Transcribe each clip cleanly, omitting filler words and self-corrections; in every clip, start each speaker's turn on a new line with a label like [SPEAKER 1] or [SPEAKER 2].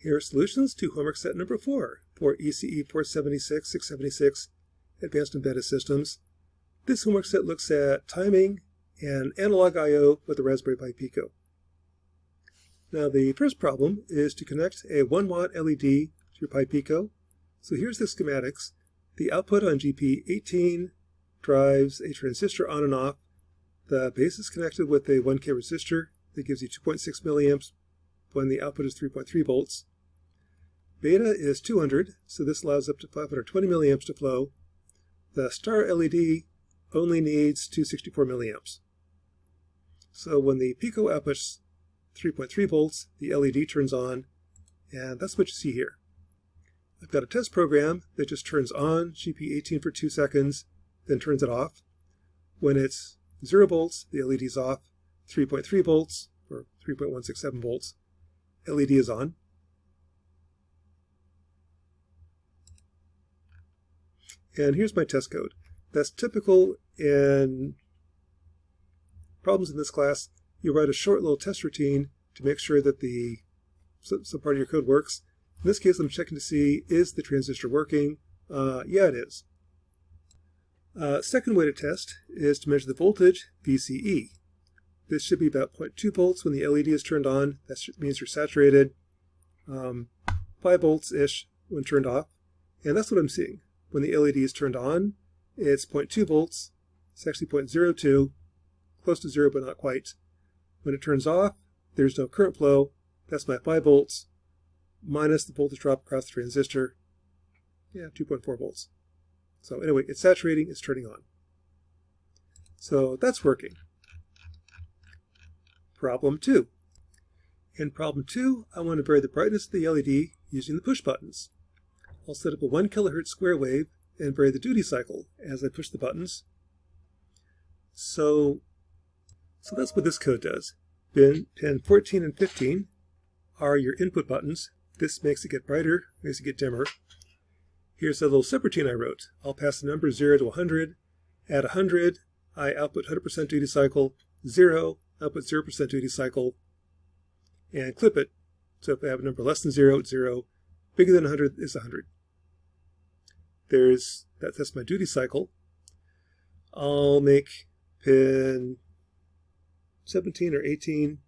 [SPEAKER 1] Here are solutions to homework set number 4 for ECE 476-676 Advanced Embedded Systems. This homework set looks at timing and analog I/O with the Raspberry Pi Pico. Now the first problem is to connect a 1 watt LED to your Pi Pico. So here's the schematics. The output on GP18 drives a transistor on and off. The base is connected with a 1K resistor that gives you 2.6 milliamps when the output is 3.3 volts. Beta is 200, so this allows up to 520 milliamps to flow. The star LED only needs 264 milliamps. So when the Pico outputs 3.3 volts, the LED turns on, and that's what you see here. I've got a test program that just turns on GP18 for 2 seconds, then turns it off. When it's 0 volts, the LED is off. 3.3 volts, or 3.167 volts, LED is on. And here's my test code. That's typical in problems in this class. You write a short little test routine to make sure that some part of your code works. In this case, I'm checking to see, is the transistor working? Yeah, it is. Second way to test is to measure the voltage, VCE. This should be about 0.2 volts when the LED is turned on. That means you're saturated. 5 volts-ish when turned off. And that's what I'm seeing. When the LED is turned on, it's 0.2 volts. It's actually 0.02, close to 0 but not quite. When it turns off, there's no current flow. That's my 5 volts minus the voltage drop across the transistor. Yeah, 2.4 volts. So anyway, it's saturating, it's turning on. So that's working. Problem 2. In problem 2, I want to vary the brightness of the LED using the push buttons. I'll set up a 1 kilohertz square wave and vary the duty cycle as I push the buttons. So that's what this code does. Pin 14 and 15 are your input buttons. This makes it get brighter, makes it get dimmer. Here's a little subroutine I wrote. I'll pass the number 0 to 100. At 100, I output 100% duty cycle. 0, output 0% duty cycle. And clip it. So if I have a number less than 0, it's 0. Bigger than 100 is 100. That's my duty cycle. I'll make pin 17 or 18.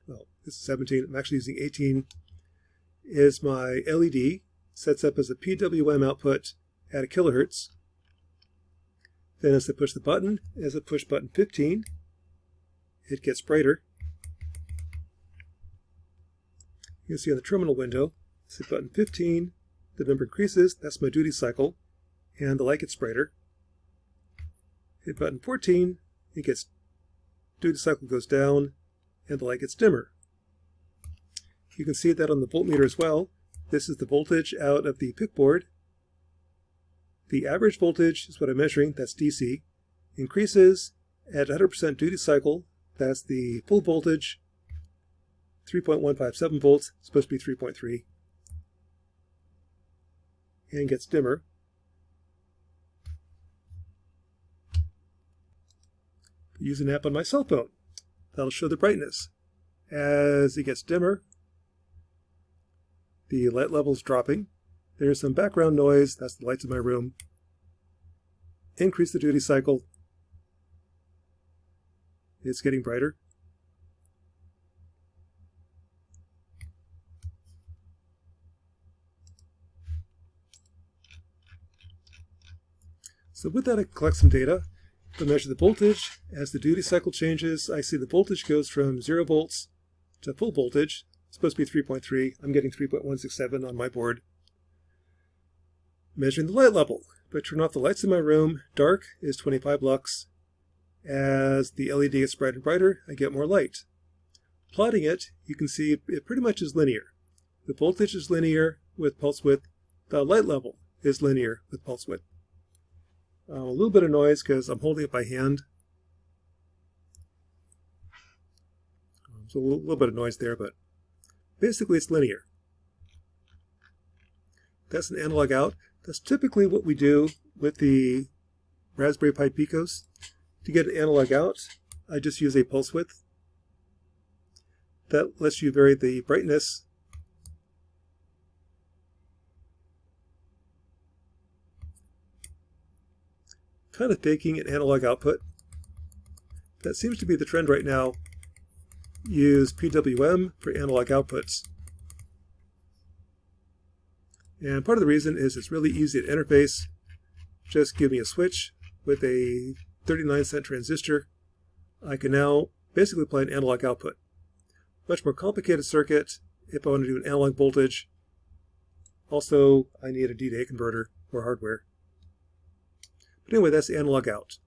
[SPEAKER 1] Well, this is 17. I'm actually using 18. Is my LED. Sets up as a PWM output at 1 kilohertz. Then as I push the button, as I push button 15, it gets brighter. You can see on the terminal window, hit button 15, the number increases, that's my duty cycle, and the light gets brighter. Hit button 14, duty cycle goes down, and the light gets dimmer. You can see that on the voltmeter as well. This is the voltage out of the PIC board. The average voltage is what I'm measuring, that's DC. Increases at 100% duty cycle, that's the full voltage, 3.157 volts, supposed to be 3.3. And gets dimmer. Use an app on my cell phone. That'll show the brightness. As it gets dimmer, the light level is dropping. There's some background noise. That's the lights in my room. Increase the duty cycle. It's getting brighter. So with that, I collect some data. To measure the voltage, as the duty cycle changes, I see the voltage goes from 0 volts to full voltage. It's supposed to be 3.3. I'm getting 3.167 on my board. Measuring the light level. If I turn off the lights in my room, dark is 25 lux. As the LED gets brighter and brighter, I get more light. Plotting it, you can see it pretty much is linear. The voltage is linear with pulse width. The light level is linear with pulse width. A little bit of noise because I'm holding it by hand. So a little bit of noise there, but basically it's linear. That's an analog out. That's typically what we do with the Raspberry Pi Picos. To get an analog out, I just use a pulse width. That lets you vary the brightness kind of faking an analog output. That seems to be the trend right now. Use PWM for analog outputs. And part of the reason is it's really easy to interface. Just give me a switch with a 39-cent transistor. I can now basically apply an analog output. Much more complicated circuit if I want to do an analog voltage. Also, I need a D-to-A converter or hardware. But anyway, that's the analog out.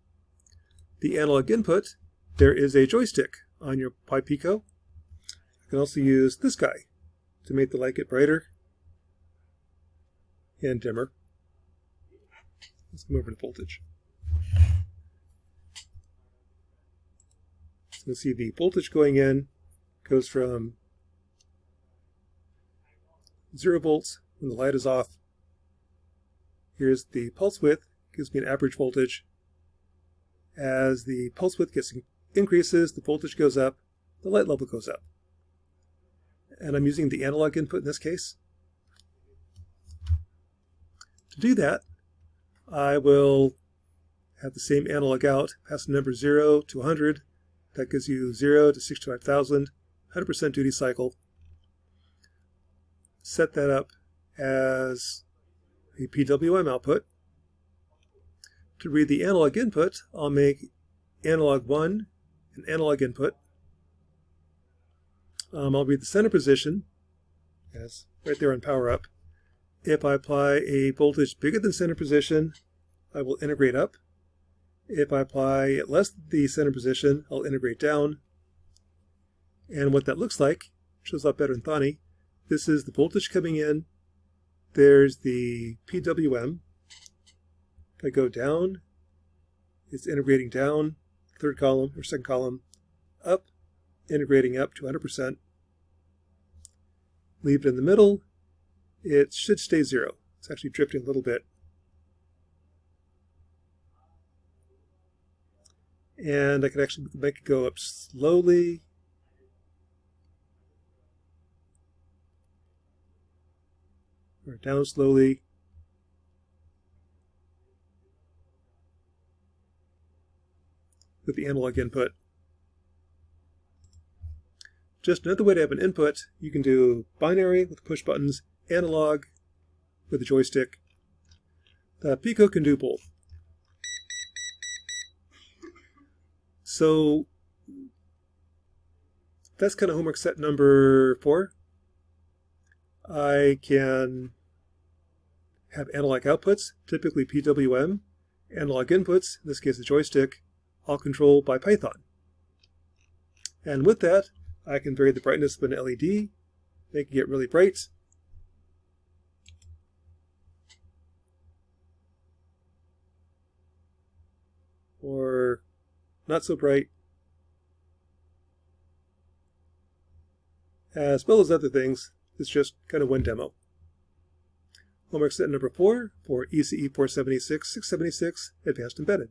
[SPEAKER 1] The analog input, there is a joystick on your Pi Pico. I can also use this guy to make the light get brighter and dimmer. Let's come over to voltage. So you can see the voltage going in goes from 0 volts when the light is off. Here's the pulse width, gives me an average voltage. As the pulse width increases, the voltage goes up, the light level goes up. And I'm using the analog input in this case. To do that, I will have the same analog out, pass the number 0 to 100. That gives you 0 to 65,000, 100% duty cycle. Set that up as a PWM output. To read the analog input, I'll make analog 1 an analog input. I'll read the center position, as right there on power up. If I apply a voltage bigger than center position, I will integrate up. If I apply less than the center position, I'll integrate down. And what that looks like shows up better in Thani. This is the voltage coming in. There's the PWM. If I go down, it's integrating down, third column or second column, up, integrating up to 100%. Leave it in the middle. It should stay 0. It's actually drifting a little bit. And I can actually make it go up slowly. Or down slowly. With the analog input. Just another way to have an input, you can do binary with push buttons, analog with a joystick. The Pico can do both. So that's kind of homework set number 4. I can have analog outputs, typically PWM, analog inputs, in this case the joystick, all controlled by Python. And with that, I can vary the brightness of an LED, make it get really bright. Or not so bright. As well as other things. It's just kind of one demo. Homework set number 4 for ECE 476-676 Advanced Embedded.